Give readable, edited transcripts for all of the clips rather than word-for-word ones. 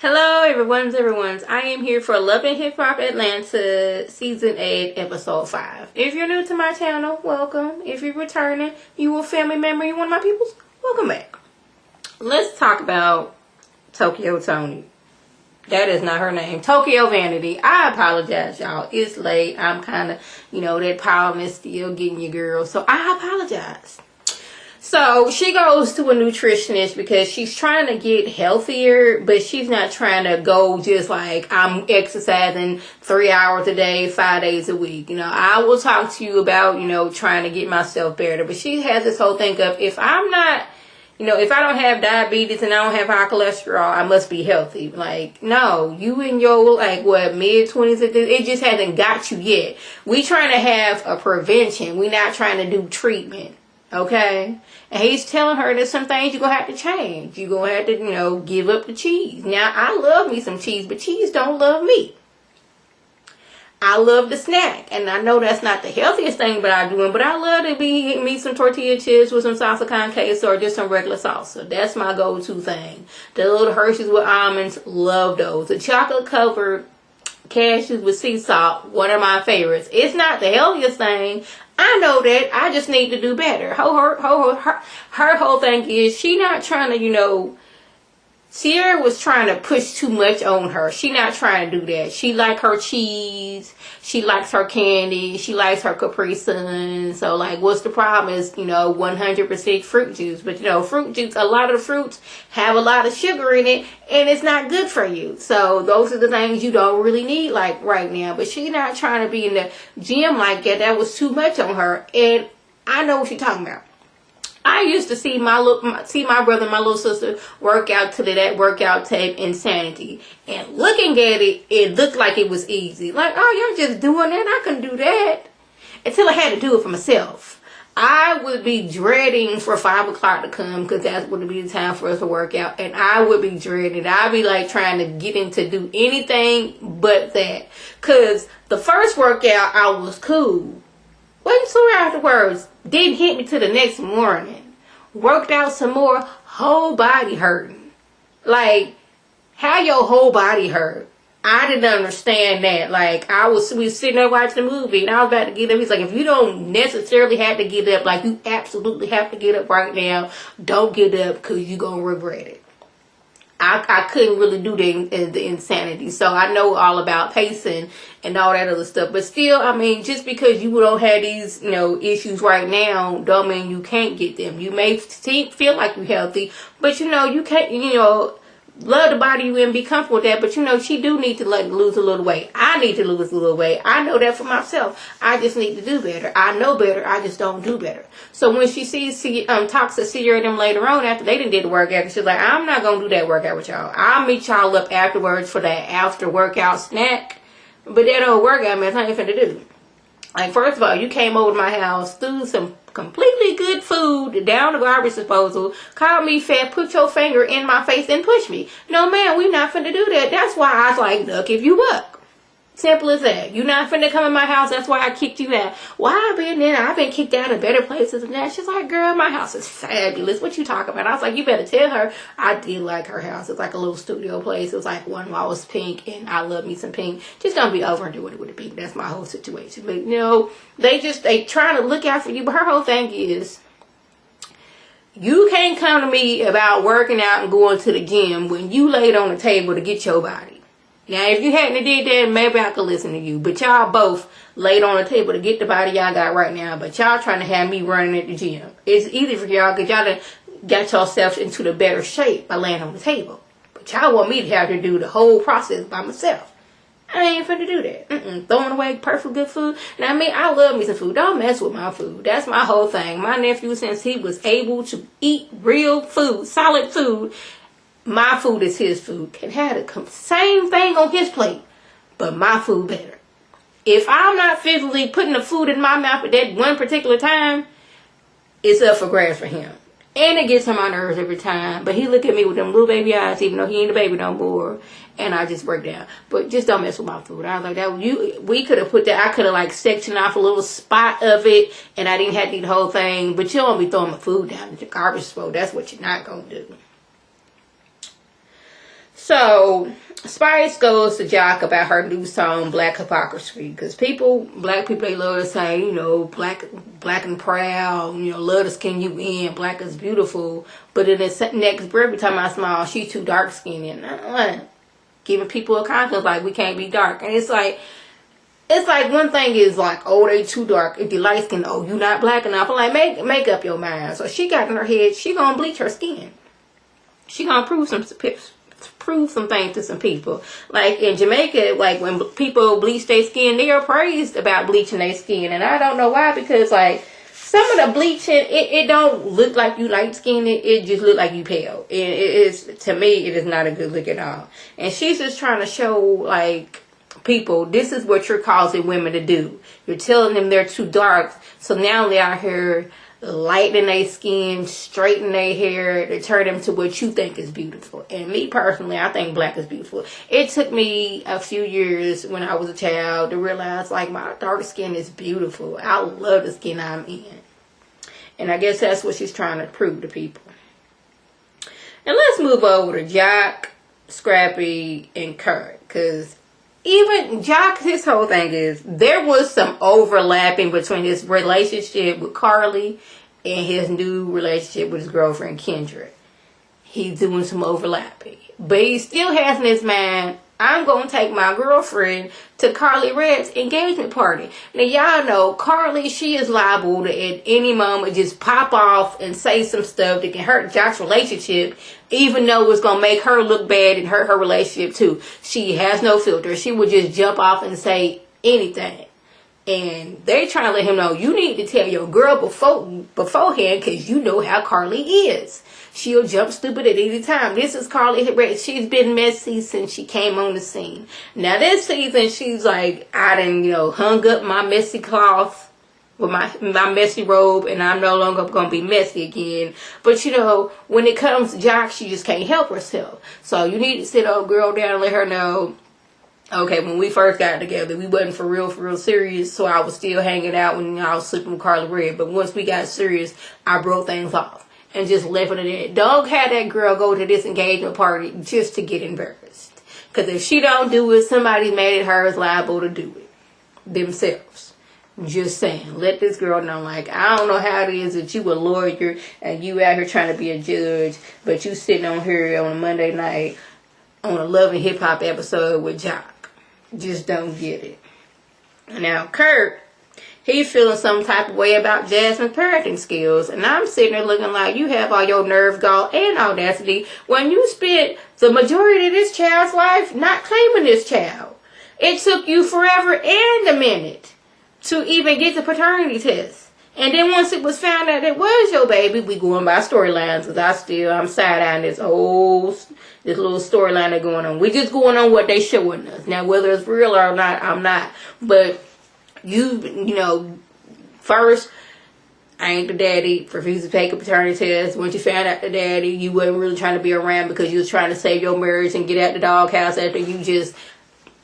Hello, everyone's. I am here for Love and Hip Hop Atlanta Season 8, Episode 5. If you're new to my channel, welcome. If you're returning, you a family member, you one of my peoples, welcome back. Let's talk about Tokyo Toni. That is not her name. Tokyo Vanity. I apologize, y'all. It's late. I'm kind of, that pollen is still getting you, girl. So I apologize. So she goes to a nutritionist because she's trying to get healthier, but she's not trying to go just like I'm exercising 3 hours a day, 5 days a week. I will talk to you about, trying to get myself better. But she has this whole thing of if I'm not, if I don't have diabetes and I don't have high cholesterol, I must be healthy. Like, no, you in your mid-20s, it just hasn't got you yet. We trying to have a prevention. We not trying to do treatment. Okay? And he's telling her there's some things you're going to have to change. You're going to have to, give up the cheese. Now, I love me some cheese, but cheese don't love me. I love the snack. And I know that's not the healthiest thing but I'm doing, but I love to be eating me some tortilla chips with some salsa con queso or just some regular salsa. That's my go-to thing. The little Hershey's with almonds, love those. The chocolate covered cashews with sea salt, one of my favorites. It's not the healthiest thing. I know that. I just need to do better. Her whole thing is she not trying to, Sierra was trying to push too much on her. She not trying to do that. She like her cheese. She likes her candy. She likes her Capri Sun. So, what's the problem is, 100% fruit juice. But, fruit juice, a lot of the fruits have a lot of sugar in it, and it's not good for you. So, those are the things you don't really need, right now. But she not trying to be in the gym like that. That was too much on her. And I know what she's talking about. I used to see my brother and my little sister work out to that workout tape Insanity. And looking at it, it looked like it was easy. Like, oh, you're just doing that? I couldn't do that. Until I had to do it for myself. I would be dreading for 5 o'clock to come because that would be the time for us to work out. And I would be dreading. I'd be trying to get in to do anything but that. Because the first workout, I was cool. Wasn't sore afterwards. Didn't hit me till the next morning. Worked out some more. Whole body hurting. How your whole body hurt? I didn't understand that. We was sitting there watching the movie and I was about to get up. He's like, if you don't necessarily have to get up, you absolutely have to get up right now, don't get up because you're going to regret it. I couldn't really do the Insanity. So I know all about pacing and all that other stuff. But still, just because you don't have these, issues right now, don't mean you can't get them. You may feel like you're healthy, but you can't, love the body you in, be comfortable with that. But she do need to lose a little weight. I need to lose a little weight. I know that for myself. I just need to do better. I know better. I just don't do better. So when she talks to Sierra and them later on after they done did the workout, she's like, I'm not gonna do that workout with y'all. I'll meet y'all up afterwards for that after workout snack. But that old workout, man, I ain't finna do. First of all, you came over to my house, threw some completely good food down the garbage disposal, called me fat, put your finger in my face and push me. No, man, we not finna do that. That's why I was like, look, if you up. Simple as that. You not finna come in my house. That's why I kicked you out. Why I've been kicked out of better places than that. She's like, girl, my house is fabulous. What you talking about? I was like, you better tell her. I did like her house. It's like a little studio place. It was one wall was pink and I love me some pink. Just don't be over and do it with the pink. That's my whole situation. But they trying to look out for you. But her whole thing is, you can't come to me about working out and going to the gym when you laid on the table to get your body. Now, if you hadn't did that, maybe I could listen to you. But y'all both laid on the table to get the body y'all got right now. But y'all trying to have me running at the gym. It's easy for y'all because y'all done got yourselves into the better shape by laying on the table. But y'all want me to have to do the whole process by myself. I ain't finna do that. Throwing away perfect good food. Now, I love me some food. Don't mess with my food. That's my whole thing. My nephew, since he was able to eat real food, solid food, my food is his food. Can have the same thing on his plate, but my food better. If I'm not physically putting the food in my mouth at that one particular time, it's up for grabs for him. And it gets on my nerves every time. But he look at me with them little baby eyes, even though he ain't a baby no more. And I just break down. But just don't mess with my food. I was like, we could have put that. I could have sectioned off a little spot of it, and I didn't have to eat the whole thing. But you don't be throwing my food down in the garbage disposal. That's what you're not gonna do. So Spice goes to Jock about her new song Black Hypocrisy, because black people, they love to say, black and proud, love to skin you in, black is beautiful. But in the next breath, every time I smile, she's too dark skinned, and giving people a compliment like we can't be dark. And it's like one thing is like, oh, they too dark. If you light skin, oh, you not black enough. I'm like, make up your mind. So she got in her head, she gonna bleach her skin. She gonna prove some things to some people. Like in Jamaica, like when people bleach their skin, they are praised about bleaching their skin. And I don't know why, because like some of the bleaching, it don't look like you light skinned. It just look like you pale. It is, to me, it is not a good look at all. And she's just trying to show like people, this is what you're causing women to do. You're telling them they're too dark, so now they're out here lightening their skin, straightening their hair to turn them to what you think is beautiful. And me personally, I think black is beautiful. It took me a few years when I was a child to realize like my dark skin is beautiful. I love the skin I'm in. And I guess that's what she's trying to prove to people. And let's move over to Jock, Scrappy, and Kurt. Because even Jock, his whole thing is there was some overlapping between his relationship with Carly and his new relationship with his girlfriend Kendra. He's doing some overlapping. But he still has in his mind, I'm going to take my girlfriend to Carly Red's engagement party. Now, y'all know Carly, she is liable to at any moment just pop off and say some stuff that can hurt Jock's relationship, even though it's going to make her look bad and hurt her relationship too. She has no filter. She would just jump off and say anything. And they trying to let him know, you need to tell your girl beforehand, because you know how Carly is. She'll jump stupid at any time. This is Carly. She's been messy since she came on the scene. Now this season, she's like, I done, hung up my messy cloth with my messy robe, and I'm no longer going to be messy again. But when it comes to Jock, she just can't help herself. So you need to sit old girl down and let her know, okay, when we first got together, we wasn't for real serious, so I was still hanging out when I was sleeping with Carly Red. But once we got serious, I broke things off and just left it at that. Don't have that girl go to this engagement party just to get embarrassed. Because if she don't do it, somebody mad at her is liable to do it themselves. Just saying. Let this girl know, like, I don't know how it is that you a lawyer and you out here trying to be a judge, but you sitting on here on a Monday night on a Love and Hip Hop episode with Jock. Just don't get it. Now, Kurt, he's feeling some type of way about Jasmine's parenting skills. And I'm sitting there looking like you have all your nerve, gall, and audacity when you spent the majority of this child's life not claiming this child. It took you forever and a minute to even get the paternity test. And then once it was found out it was your baby, we going by storylines, because I'm side-eyeing this little storyline that's going on. We just going on what they showing us. Now, whether it's real or not, I'm not. But first, I ain't the daddy, refused to take a paternity test. Once you found out the daddy, you wasn't really trying to be around because you was trying to save your marriage and get out the doghouse after you just,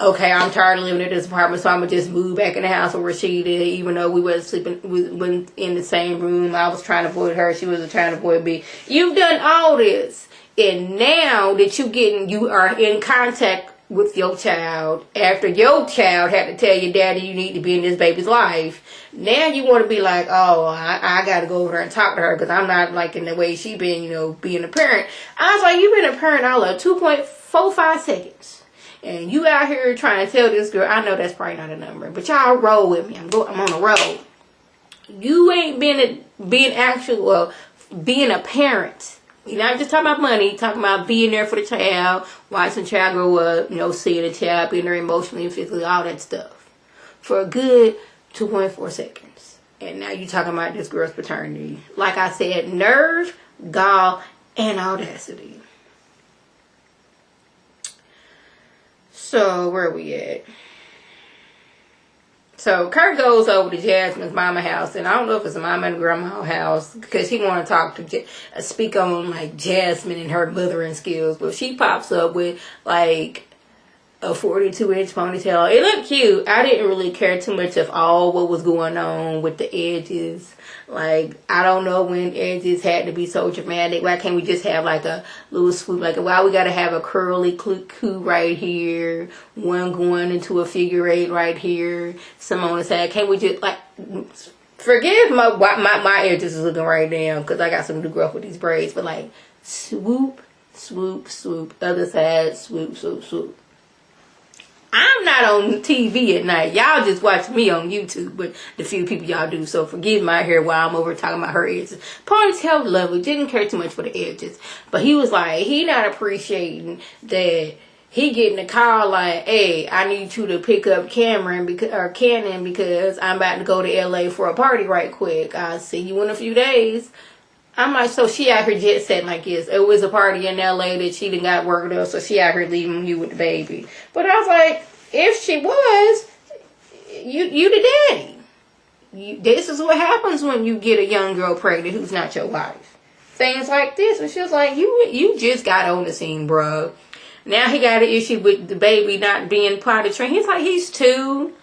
okay, I'm tired of living in this apartment, so I'm going to just move back in the house with Rashida, even though we wasn't in the same room. I was trying to avoid her. She was trying to avoid me. You've done all this. And now that you are in contact with your child, after your child had to tell your daddy you need to be in this baby's life, now you want to be like, oh, I got to go over there and talk to her because I'm not liking the way she been, being a parent. I was like, you've been a parent all of 2.45 seconds. And you out here trying to tell this girl, I know that's probably not a number, but y'all roll with me. I'm on the road. You ain't being a parent. You're not just talking about money, you're talking about being there for the child, watching the child grow up, seeing the child, being there emotionally and physically, all that stuff. For a good 2.4 seconds. And now you're talking about this girl's paternity. Like I said, nerve, gall, and audacity. So, where are we at? So, Kurt goes over to Jasmine's mama house, and I don't know if it's a mama and grandma house, because he want to speak on, like, Jasmine and her mothering skills, but she pops up with, like, a 42-inch ponytail. It looked cute. I didn't really care too much of all what was going on with the edges. Like, I don't know when edges had to be so dramatic. Why can't we just have like a little swoop? Like, why we gotta have a curly cuckoo right here, one going into a figure eight right here, some on the side? Can't we just, like, forgive my edges is looking right now because I got some new growth with these braids, but like, swoop, swoop, swoop, other side, swoop, swoop, swoop. I'm not on TV at night. Y'all just watch me on YouTube, but the few people y'all do. So forgive my hair while I'm over talking about her edges. Ponytail lovely. Didn't care too much for the edges. But he was like, he not appreciating that he getting a call like, hey, I need you to pick up Canon because I'm about to go to LA for a party right quick. I'll see you in a few days. I'm like, so she out here jet setting like this. It was a party in LA that she done got worked up, so she out here leaving you with the baby. But I was like, if she was, you the daddy. This is what happens when you get a young girl pregnant who's not your wife. Things like this. And she was like, you just got on the scene, bro. Now he got an issue with the baby not being potty trained. He's like, he's 2.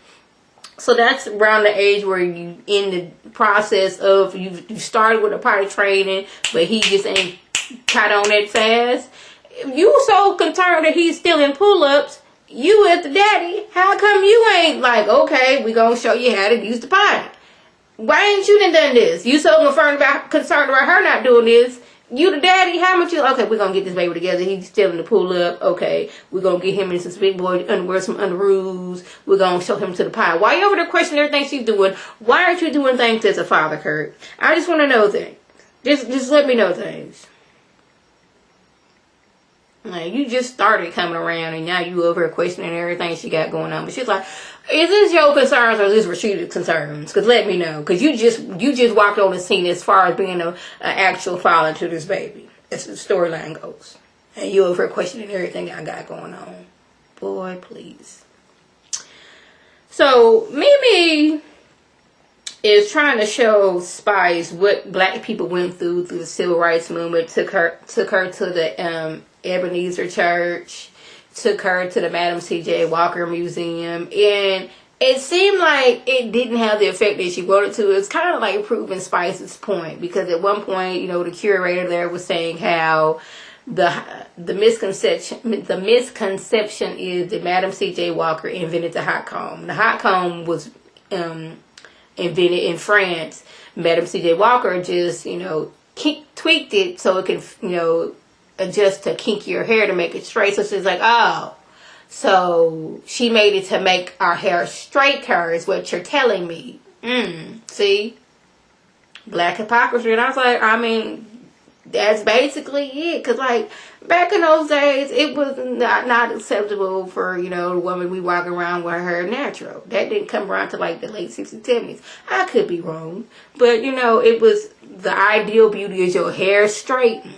So that's around the age where you in the process of you started with a potty training, but he just ain't caught on that fast. You so concerned that he's still in pull-ups, you as the daddy, how come you ain't like, okay, we gonna show you how to use the potty? Why ain't you done this? You so concerned about her not doing this. You the daddy, how much you, okay, we're going to get this baby together. He's still in the pull up. Okay, we're going to get him in some big boy underwear, some underoos. We're going to show him to the pie. Why you over there questioning everything she's doing? Why aren't you doing things as a father, Kurt? I just want to know things. Just let me know things. Like, you just started coming around and now you over here questioning everything she got going on. But she's like, is this your concerns or is this Rashida's concerns? Because let me know. Because you just walked on the scene as far as being an actual father to this baby. As the storyline goes. And you over here questioning everything I got going on. Boy, please. So, Mimi is trying to show Spice what black people went through the civil rights movement. Took her to the Ebenezer Church, took her to the Madam C.J. Walker Museum, and it seemed like it didn't have the effect that she wanted to. It's kind of like proving Spice's point, because at one point, you know, the curator there was saying how the misconception is that Madam C.J. Walker invented the hot comb. The hot comb was invented in France. Madam C.J. Walker just, you know, tweaked it so it could, you know, adjust to kinkier hair to make it straight. So she's like, oh, so she made it to make our hair straighter is what you're telling me. See? Black hypocrisy. And I was like, I mean, that's basically it. Because, like, back in those days, it was not acceptable for, you know, the woman we walk around with her hair natural. That didn't come around to, like, the late 60s, 70s. I could be wrong. But, you know, it was the ideal beauty is your hair straightened.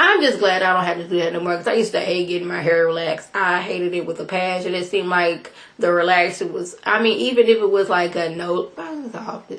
I'm just glad I don't have to do that no more, because I used to hate getting my hair relaxed. I hated it with a passion. It seemed like the relaxer was, I mean, even if it was like a no,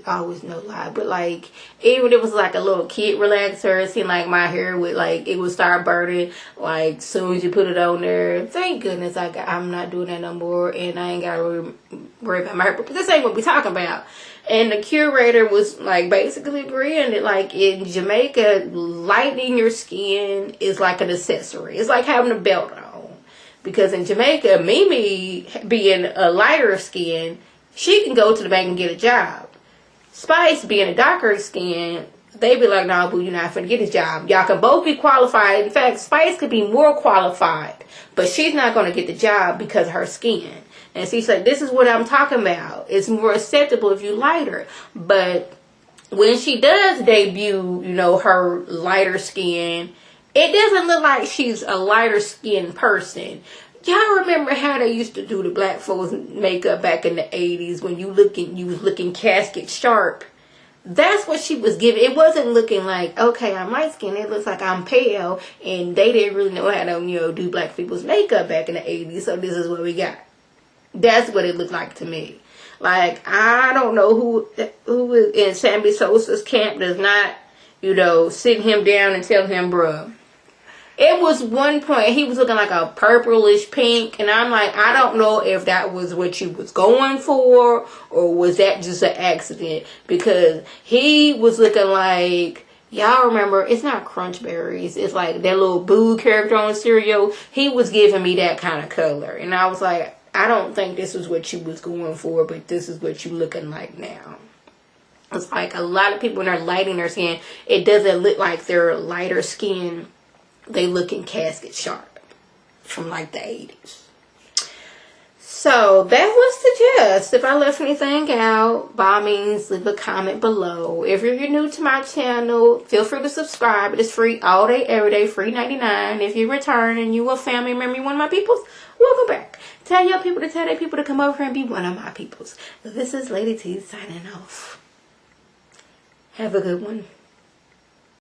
always no lie, but like, even if it was like a little kid relaxer, it seemed like my hair would like, it would start burning, like, soon as you put it on there. Thank goodness I'm not doing that no more, and I ain't got to worry about my hair, but this ain't what we talking about. And the curator was like basically agreeing that like in Jamaica, lightening your skin is like an accessory. It's like having a belt on. Because in Jamaica, Mimi being a lighter skin, she can go to the bank and get a job. Spice being a darker skin, they be like, no, boo, you're not finna get a job. Y'all can both be qualified. In fact, Spice could be more qualified, but she's not going to get the job because of her skin. And she's like, this is what I'm talking about. It's more acceptable if you lighter. But when she does debut, you know, her lighter skin, it doesn't look like she's a lighter skinned person. Y'all remember how they used to do the black folks makeup back in the 80s when you was looking casket sharp? That's what she was giving. It wasn't looking like, okay, I'm light skinned. It looks like I'm pale. And they didn't really know how to, you know, do black people's makeup back in the 80s. So this is what we got. That's what it looked like to me. Like, I don't know who is in Sammy Sosa's camp does not, you know, sit him down and tell him, bruh, It was one point he was looking like a purplish pink, and I'm like, I don't know if that was what you was going for, or was that just an accident, because he was looking like, y'all remember, it's not Crunch Berries, it's like that little Boo character on cereal. He was giving me that kind of color, and I was like, I don't think this is what you was going for, but this is what you looking like now. It's like a lot of people, when they're lighting their skin, it doesn't look like they're lighter skin. They look in casket sharp from like the 80s. So that was the gist. If I left anything out, by all means, leave a comment below. If you're new to my channel, feel free to subscribe. It is free all day, every day, free 99. If you return and you a family member, you one of my peoples, welcome back. Tell your people to tell their people to come over and be one of my peoples. This is Lady T signing off. Have a good one.